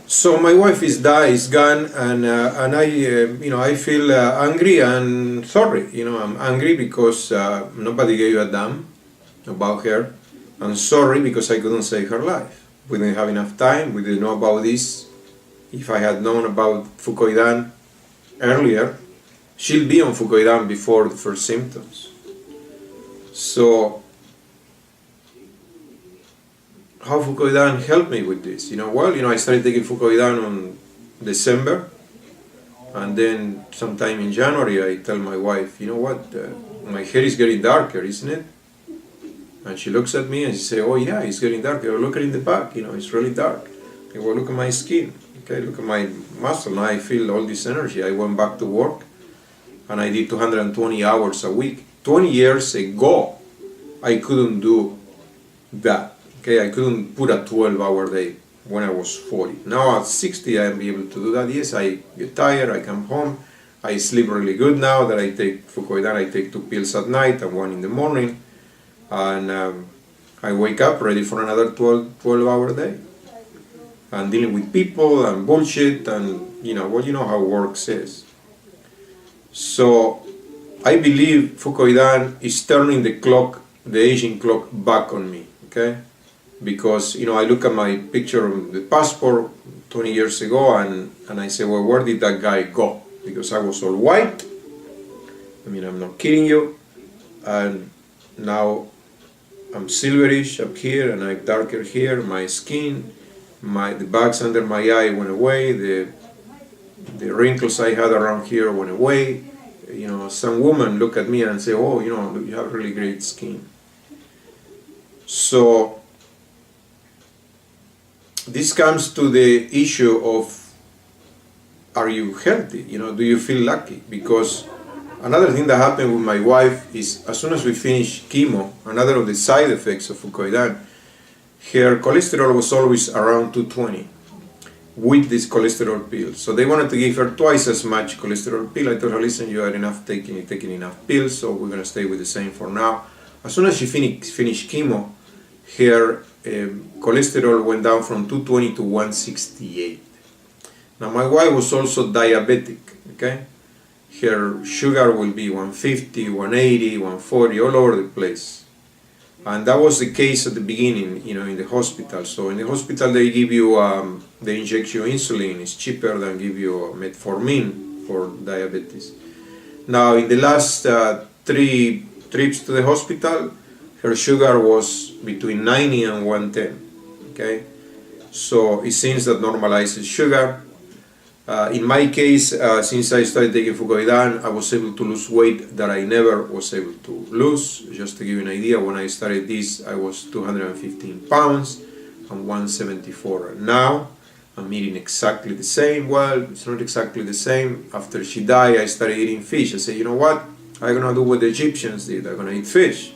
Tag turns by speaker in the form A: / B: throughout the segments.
A: So my wife is gone, and I feel angry and sorry. I'm angry because nobody gave a damn about her. I'm sorry because I couldn't save her life. We didn't have enough time. We didn't know about this. If I had known about Fucoidan earlier, she'll be on Fucoidan before the first symptoms. So how Fucoidan helped me with this? I started taking Fucoidan on December, and then sometime in January I tell my wife, my hair is getting darker, isn't it? And she looks at me and she says, oh yeah, it's getting darker. Look at it in the back, it's really dark. Okay, well, look at my skin. Okay, look at my muscle. Now I feel all this energy. I went back to work, and I did 220 hours a week. 20 years ago, I couldn't do that. Okay, I couldn't put a 12-hour day when I was 40. Now at 60, I am able to do that. Yes, I get tired, I come home, I sleep really good now that I take Fucoidan. I take 2 pills at night and 1 in the morning, and I wake up ready for another 12-hour day. And dealing with people and bullshit and, you know how work is. So I believe Fucoidan is turning the aging clock back on me, okay? Because I look at my picture on the passport 20 years ago and I say, well, where did that guy go? Because I was all white. I'm not kidding you. And now I'm silverish up here and I'm darker here. My skin, the bags under my eye went away. The wrinkles I had around here went away. Some woman look at me and say, oh, you have really great skin. So this comes to the issue of, are you healthy? Do you feel lucky? Because another thing that happened with my wife is, as soon as we finished chemo, another of the side effects of Fucoidan, her cholesterol was always around 220 with this cholesterol pill. So they wanted to give her twice as much cholesterol pill. I told her, listen, you are taking enough pills, so we're going to stay with the same for now. As soon as she finished chemo, her cholesterol went down from 220 to 168. Now my wife was also diabetic, okay? Her sugar will be 150, 180, 140, all over the place. And that was the case at the beginning, in the hospital. So in the hospital they give you, they inject you insulin. It's cheaper than give you metformin for diabetes. Now in the last 3 trips to the hospital, her sugar was between 90 and 110, okay? So it seems that normalizes sugar. In my case, since I started taking Fucoidan, I was able to lose weight that I never was able to lose. Just to give you an idea, when I started this, I was 215 pounds and 174. Now, I'm eating exactly the same. Well, it's not exactly the same. After she died, I started eating fish. I said, you know what? I'm going to do what the Egyptians did. I'm going to eat fish.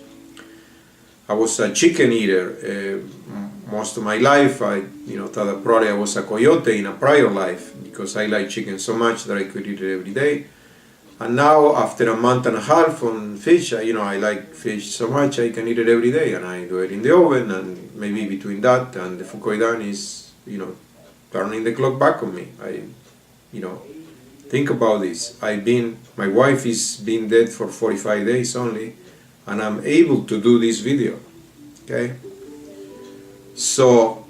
A: I was a chicken eater most of my life. I thought that probably I was a coyote in a prior life because I like chicken so much that I could eat it every day. And now, after a month and a half on fish, I like fish so much I can eat it every day, and I do it in the oven. And maybe between that and the Fucoidan is, turning the clock back on me. Think about this. My wife is been dead for 45 days only, and I'm able to do this video, okay? So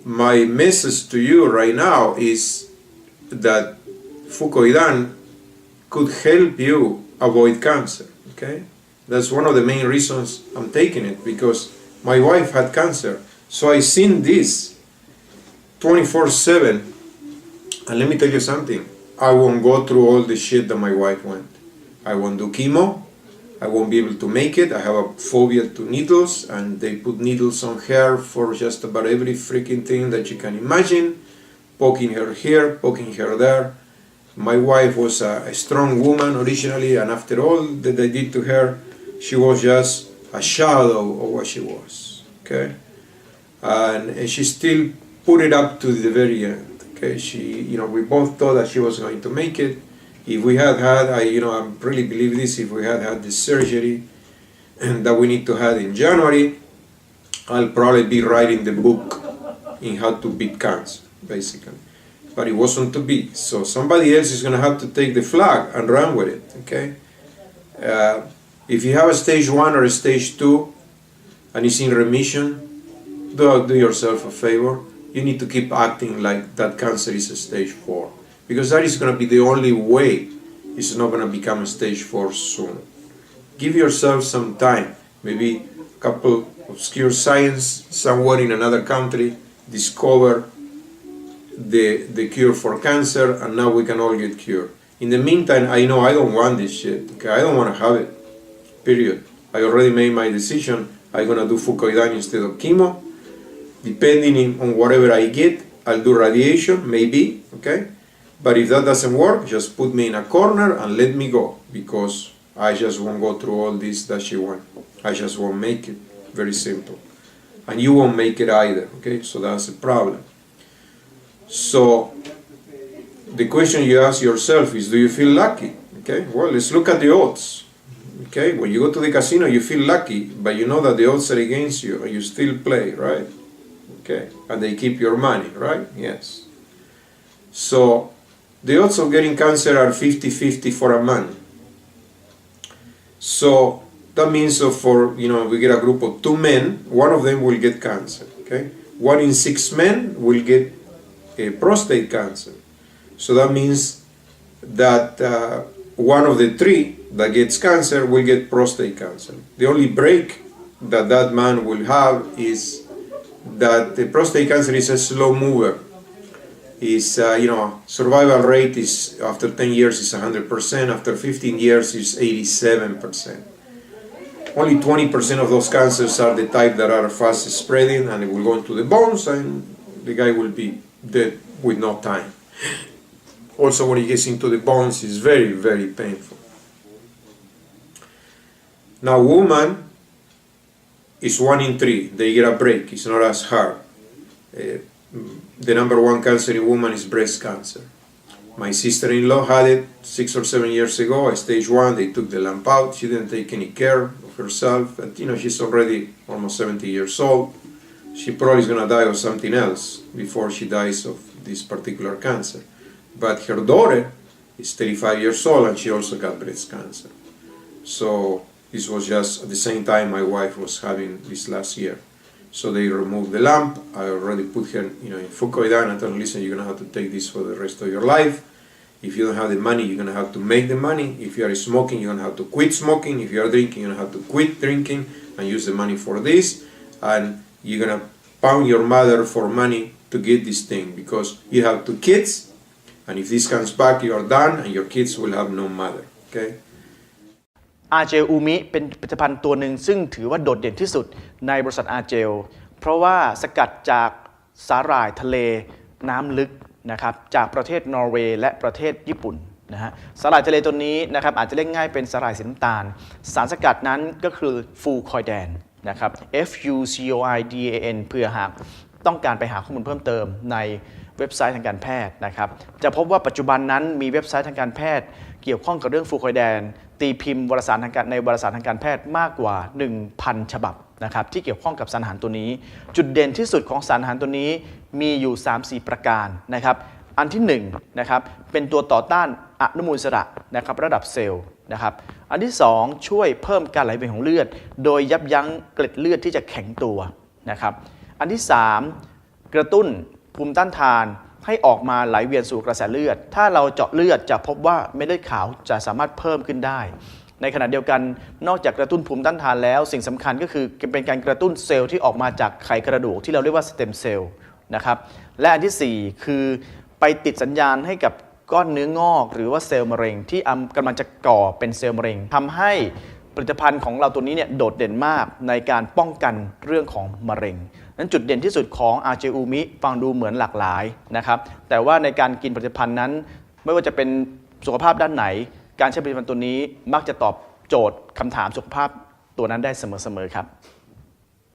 A: my message to you right now is that Fucoidan could help you avoid cancer, okay? That's one of the main reasons I'm taking it, because my wife had cancer. So I seen this 24/7, and let me tell you something, I won't go through all the shit that my wife went. I won't do chemo, I won't be able to make it. I have a phobia to needles, and they put needles on her for just about every freaking thing that you can imagine, poking her here, poking her there. My wife was a strong woman originally, and after all that they did to her, she was just a shadow of what she was, okay? And she still put it up to the very end, okay? We both thought that she was going to make it. If we had I really believe this, if we had the surgery that we need to have in January, I'll probably be writing the book in how to beat cancer, basically. But it wasn't to be. So somebody else is going to have to take the flag and run with it, okay? If you have a stage 1 or a stage 2 and it's in remission, do yourself a favor. You need to keep acting like that cancer is a stage 4. Because that is going to be the only way it's not going to become a stage 4 soon. Give yourself some time. Maybe a couple obscure science somewhere in another country discover the cure for cancer, and now we can all get cured. In the meantime, I know I don't want this shit. Okay? I don't want to have it. Period. I already made my decision. I'm going to do Fucoidan instead of chemo. Depending on whatever I get, I'll do radiation, maybe, okay? But if that doesn't work, just put me in a corner and let me go, because I just won't go through all this that she wants. I just won't make it. Very simple. And you won't make it either, okay? So that's a problem. So the question you ask yourself is, do you feel lucky? Okay, well, let's look at the odds. Okay, when you go to the casino, you feel lucky, but you know that the odds are against you, and you still play, right? Okay, and they keep your money, right? Yes. So the odds of getting cancer are 50-50 for a man. So that means we get a group of 2 men, one of them will get cancer, okay? 1 in 6 men will get prostate cancer. So that means that one of the 3 that gets cancer will get prostate cancer. The only break that man will have is that the prostate cancer is a slow mover. Is survival rate is after 10 years is 100%, after 15 years is 87%. Only 20% of those cancers are the type that are fast spreading, and it will go into the bones, and the guy will be dead with no time. Also, when it gets into the bones, it's very, very painful. Now, woman is 1 in 3. They get a break. It's not as hard. The number 1 cancer in woman is breast cancer. My sister-in-law had it 6 or 7 years ago, stage 1. They took the lump out. She didn't take any care of herself. But, she's already almost 70 years old. She probably is going to die of something else before she dies of this particular cancer. But her daughter is 35 years old, and she also got breast cancer. So this was just at the same time my wife was having this last year. So they removed the lump. I already put her in Fucoidan. I told her, listen, you're going to have to take this for the rest of your life. If you don't have the money, you're going to have to make the money. If you are smoking, you're going to have to quit smoking. If you are drinking, you're going to have to quit drinking and use the money for this. And you're going to pound your mother for money to get this thing, because you have 2 kids, and if this comes back, you are done, and your kids will have no mother. Okay?
B: อาเจลอูมิเป็นผลิตภัณฑ์ตัวหนึ่งซึ่งถือว่าโดดเด่นที่สุดในบริษัทอาเจลเพราะว่าสกัดจากสาหร่ายทะเลน้ำลึกนะครับจากประเทศนอร์เวย์และประเทศญี่ปุ่นนะฮะสาหร่ายทะเลตัวนี้นะครับอาจจะเรียกง่ายเป็นสาหร่ายสีน้ำตาลสารสกัดนั้นก็คือฟูคอยแดนนะครับ Fucoidan เพื่อหากต้องการไปหาข้อมูลเพิ่มเติมในเว็บไซต์ทางการแพทย์นะครับจะพบว่าปัจจุบันนั้นมีเว็บไซต์ทางการแพทย์เกี่ยวข้องกับเรื่องฟูคอยแดนตีพิมพ์วารสารทางการในวารสารทางการแพทย์มากกว่า 1,000 ฉบับนะครับที่เกี่ยวข้องกับสารอาหารตัวนี้จุดเด่นที่สุดของสารอาหารตัวนี้มีอยู่ 3-4 ประการนะครับอันที่1นะครับเป็นตัวต่อต้านอนุมูลอิสระนะครับระดับเซลล์นะครับอันที่2ช่วยเพิ่มการไหลเวียนของเลือดโดยยับยั้งเกล็ดเลือดที่จะแข็งตัวนะครับอันที่3กระตุ้นภูมิต้านทานให้ออกมาไหลเวียนสู่กระแสเลือดถ้าเราเจาะเลือดจะพบว่าเม็ดเลือดขาวจะสามารถเพิ่มขึ้นได้ในขณะเดียวกันนอกจากกระตุ้นภูมิต้านทานแล้วสิ่งสำคัญก็คือเป็นการกระตุ้นเซลล์ที่ออกมาจากไขกระดูกที่เราเรียกว่าสเต็มเซลล์นะครับและอันที่4คือไปติดสัญญาณให้กับก้อนเนื้องอกหรือว่าเซลล์มะเร็งที่กำลังจะก่อเป็นเซลล์มะเร็งทำให้ผลิตภัณฑ์ของเราตัวนี้เนี่ยโดดเด่นมากในการป้องกันเรื่องของมะเร็งนั้นจุดเด่นที่สุดของอาเจอูมิฟังดูเหมือนหลากหลายนะครับแต่ว่าในการกินผลิตภัณฑ์นั้นไม่ว่าจะเป็นสุขภาพด้านไหนการใช้ผลิตภัณฑ์ตัวนี้มักจะตอบโจทย์คำถามสุขภาพตัวนั้นได้เสมอๆครับ